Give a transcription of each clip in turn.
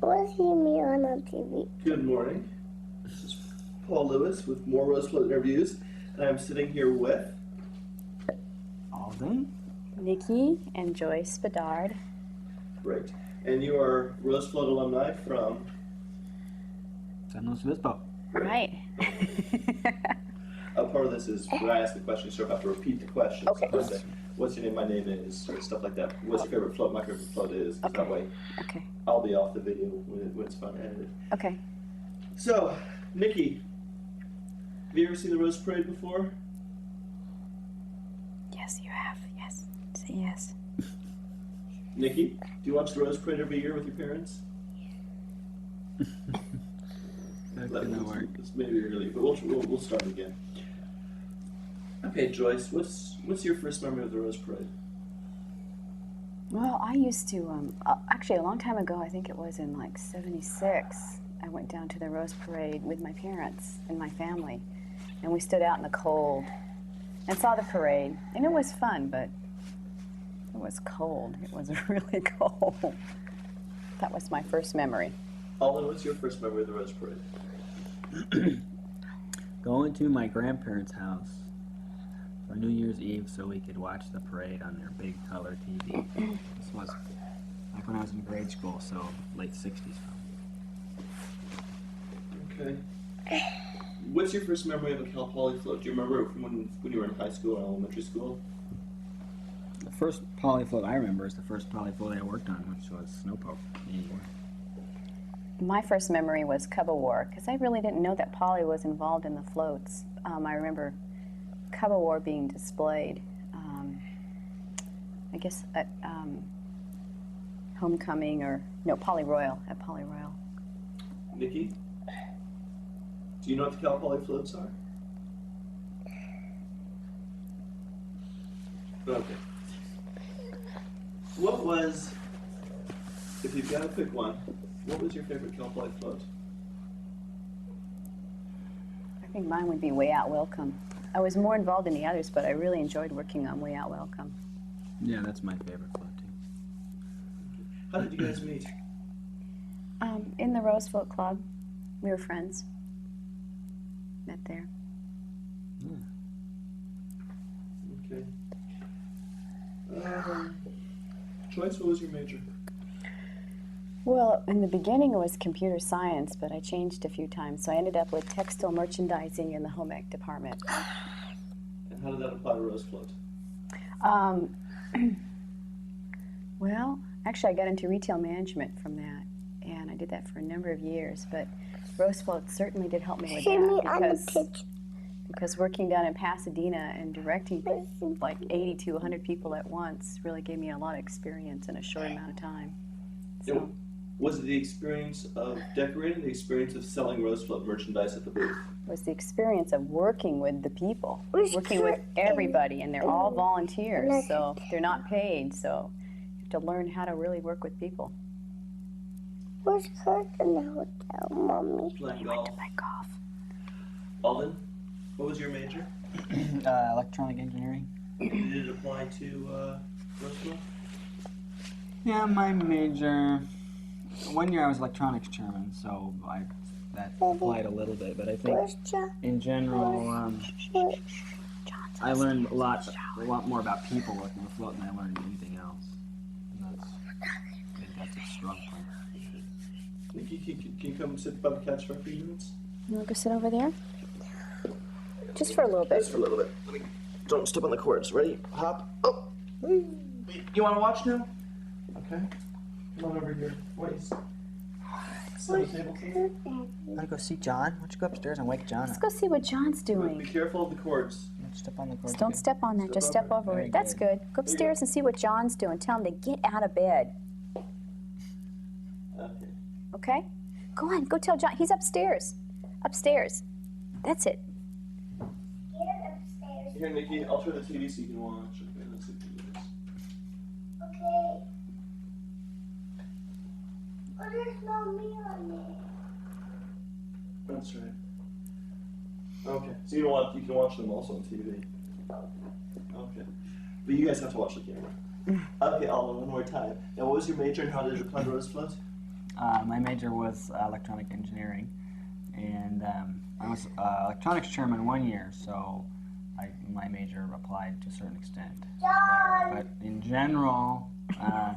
What's he me on the TV? Good morning. This is Paul Lewis with more Rose Float interviews, and I'm sitting here with Alden, Nikki, and Joyce Bedard. Great. And you are Rose Float alumni from San Luis Obispo. Right. a part of this is when I ask the question, you sort of have to repeat the question. Okay. So I say, what's your name? My name is, or stuff like that. What's your favorite float? My favorite float is. Okay. That way, Okay. I'll be off the video when it's fun edited. Okay. So, Nikki, have you ever seen the Rose Parade before? Yes, you have. Yes. Say yes. Nikki, do you watch the Rose Parade every year with your parents? That couldn't work. It's maybe early, but we'll start again. Okay, Joyce, what's your first memory of the Rose Parade? Well, I used to, actually a long time ago, I think it was in like '76, I went down to the Rose Parade with my parents and my family, and we stood out in the cold and saw the parade, and it was fun, but it was cold. It was really cold. That was my first memory. Alden, what's your first memory of the Rose Parade? Going to my grandparents' house for New Year's Eve so we could watch the parade on their big color TV. This was like when I was in grade school, so late 60s. Okay. What's your first memory of a Cal Poly float? Do you remember from when you were in high school or elementary school? The first poly float I remember is the first poly float I worked on, which was Snowpoke. My first memory was Cubba War, because I really didn't know that Polly was involved in the floats. I remember Cubba War being displayed, I guess at Homecoming or, no, Poly Royal, at Poly Royal. Nikki, do you know what the Cal Poly floats are? Okay. What was, if you've got to pick one, what was your favorite Cal Poly float? I think mine would be Way Out Welcome. I was more involved in the others, but I really enjoyed working on Way Out Welcome. Yeah, that's my favorite float too. How did you guys meet? In the Rose Float Club. We were friends. Met there. Yeah. Okay. Joyce, what was your major? Well, in the beginning it was computer science, but I changed a few times, so I ended up with textile merchandising in the home ec department. And how did that apply to Rose Float? Well, actually I got into retail management from that, and I did that for a number of years, but Rose Float certainly did help me with that, because working down in Pasadena and directing like 80 to 100 people at once really gave me a lot of experience in a short amount of time. So. Was it the experience of decorating, the experience of selling Rose Float merchandise at the booth? It was the experience of working with the people, working with everybody, and they're all volunteers, so they're not paid, so you have to learn how to really work with people. Where's Kurt in the hotel, Mommy? Playing golf. To play golf. Alden, what was your major? Electronic engineering. Did it apply to Rose Float? Yeah, my major. One year I was electronics chairman, so that applied a little bit, but I think in general, I learned a lot more about people working with float than I learned anything else. And I think that's a strong point. Nikki, can you come sit by the couch for a few minutes? You want to go sit over there? Just for a little bit. Just for a little bit. Don't step on the cords. Ready? Hop. Oh. You want to watch now? Okay. Come on over here. Please. Sit at the table, please. Want to go see John? Why don't you go upstairs and wake John Let's up? go see what John's Be doing. careful of the cords. Don't step on the cord. Just don't step on that. Just step over Very it. That's good. Go you upstairs go. and see what John's doing. Tell him to get out of bed. Okay. Okay? Go on. Go tell John. He's upstairs. Upstairs. That's it. Get upstairs. Here, Nikki, I'll turn the TV so you can watch. Okay, let's see if you do this. Okay. Oh, there's no me on it. That's right. Okay, so you can watch them also on TV. Okay, but you guys have to watch the camera. Okay, Alden, one more time. Now, what was your major and how did it apply to Rose Float? My major was electronic engineering, and I was electronics chairman 1 year, so my major applied to a certain extent there. But in general, I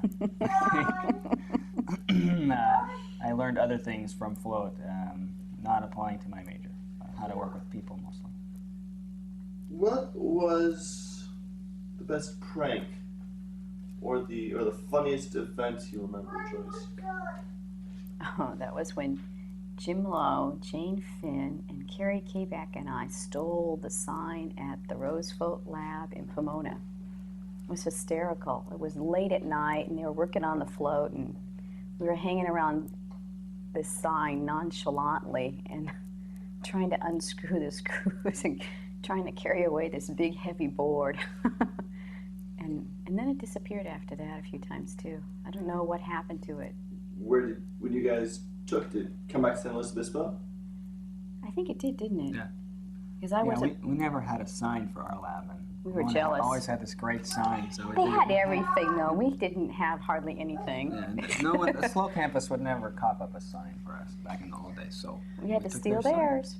learned other things from float, not applying to my major, how to work with people mostly. What was the best prank or the funniest event you remember, Joyce? Oh, that was when Jim Lowe, Jane Finn, and Carrie Kabak and I stole the sign at the Rose Float Lab in Pomona. It was hysterical. It was late at night, and they were working on the float, and we were hanging around this sign nonchalantly and trying to unscrew the screws and trying to carry away this big, heavy board. and then it disappeared after that a few times, too. I don't know what happened to it. When you guys took it, did it come back to San Luis Obispo? I think it did, didn't it? Yeah. Because I wasn't. We never had a sign for our lab, and We were jealous. Always had this great sign. So They had everything, though. We didn't have hardly anything. Yeah, no one, the slow campus would never cop up a sign for us back in the old days. So We had to took steal their sign. theirs.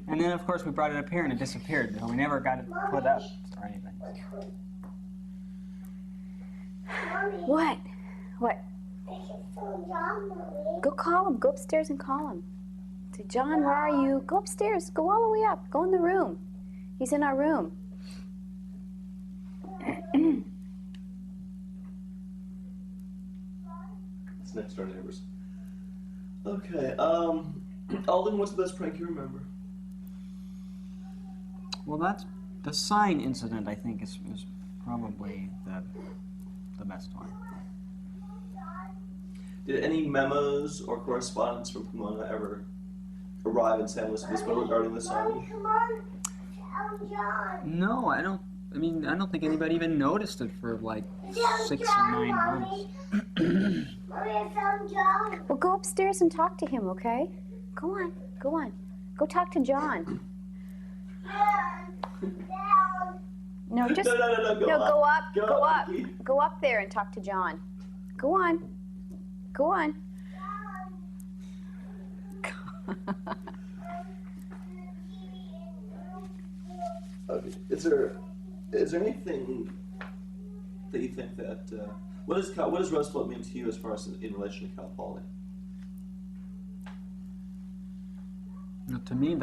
And then, of course, we brought it up here, and it disappeared. So we never got it put up or anything. What? What? I can phone John, Mommy. Go call him. Go upstairs and call him. Say, John, where are you? Go upstairs. Go all the way up. Go in the room. He's in our room. It's next door neighbors. Okay, Alden, what's the best prank you remember? Well, that's the sign incident. I think is probably the best one. Did any memos or correspondence from Pomona ever arrive in San Luis Obispo regarding the sign? Mommy, come on. Tell John. No, I don't. I mean, I don't think anybody even noticed it for like Tell 6 or John, 9 months. Mommy. Mommy, I found John. Well, go upstairs and talk to him, okay? Go on. Go on. Go talk to John. Down. No, just No, go up. Go Go up, up. Nikki. Go up there and talk to John. Go on. Go on. Okay. Is there anything that you think that what does Rose Float mean to you as far as in relation to Cal Poly? To me,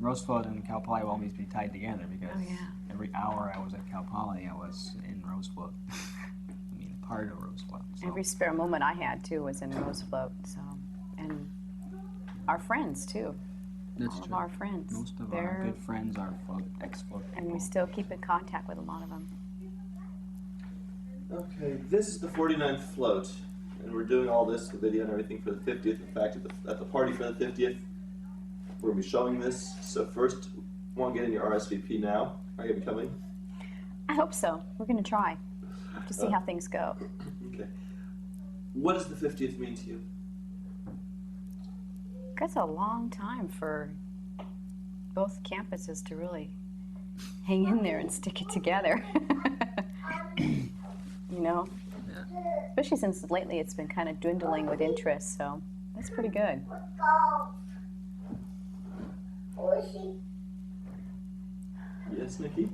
Rose Float and Cal Poly will always be tied together because Oh, yeah. every hour I was at Cal Poly, I was in Rose Float. I mean, part of Rose Float. So. Every spare moment I had, too, was in Rose Float. So, and our friends, too. That's All of true. our friends. Most of They're- our good friends are ex-float And we people. still keep in contact with a lot of them. Okay, this is the 49th float, and we're doing all this, the video and everything for the 50th. In fact, at the party for the 50th, we're going to be showing this. So first, I want to get in your RSVP now. Are you going to be coming? I hope so. We're going to try to see how things go. Okay. What does the 50th mean to you? That's a long time for both campuses to really hang in there and stick it together. You know? Yeah. Especially since lately it's been kind of dwindling with interest, so that's pretty good. Golf. Lucy. Yes, Nikki?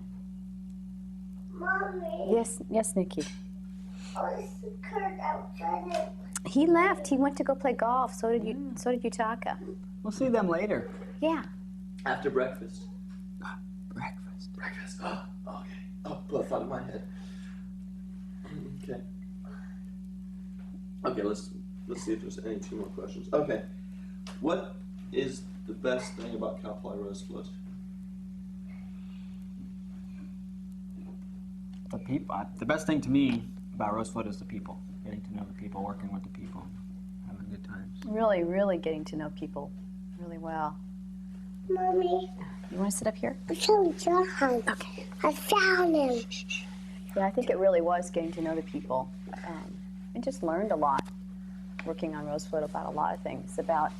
Mommy. Yes, Nikki. Where's Kurt outside? He left. He went to go play golf. So did you. So did Yutaka. We'll see them later. Yeah. After breakfast. Breakfast. Breakfast. Oh, okay. Oh, put a thought in my head. Okay. Okay, let's see if there's any 2 more questions. Okay. What is the best thing about Cal Poly Rose Float? The people. The best thing to me about Rose Float is the people. Getting to know the people, working with the people, having good times. Really, really getting to know people really well. Mommy. You want to sit up here? I found John. Okay. I found him. Yeah, I think it really was getting to know the people. I just learned a lot working on Rose Float about a lot of things, about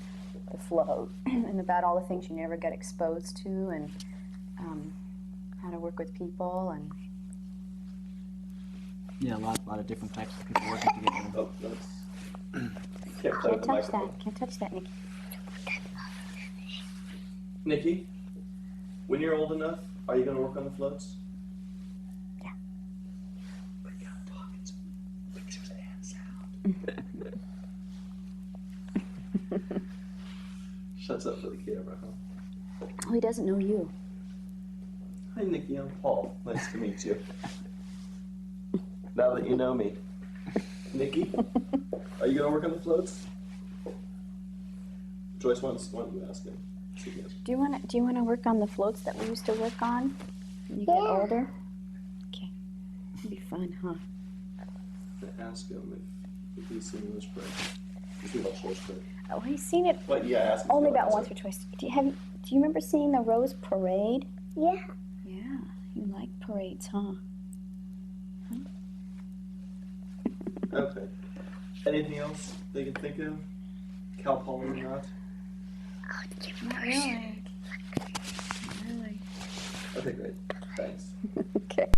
the float and about all the things you never get exposed to, and how to work with people. And Yeah, a lot of different types of people working together. Oh, that's Can't play with Can't the touch microphone. that. Can't touch that, Nikki. Nikki, when you're old enough, are you going to work on the floats? Yeah. But you gotta talk in some pictures and sound. Shuts up for the camera, huh? Oh, he doesn't know you. Hi, Nikki. I'm Paul. Nice to meet you. Now that you know me. Nikki, are you going to work on the floats? Joyce, why don't you ask him? See if he has- Do you want to work on the floats that we used to work on when you get older? Okay. It'd be fun, huh? Ask him if he's seen those prayers. If he loves those prayers. Oh, he's seen it But yeah, ask him. only if he about likes once it. or twice. Do you remember seeing the Rose Parade? Yeah. Yeah, you like parades, huh? Okay. Anything else they can think of? Cal Poly or not? Not really. Not really. Okay, great. Thanks. Okay.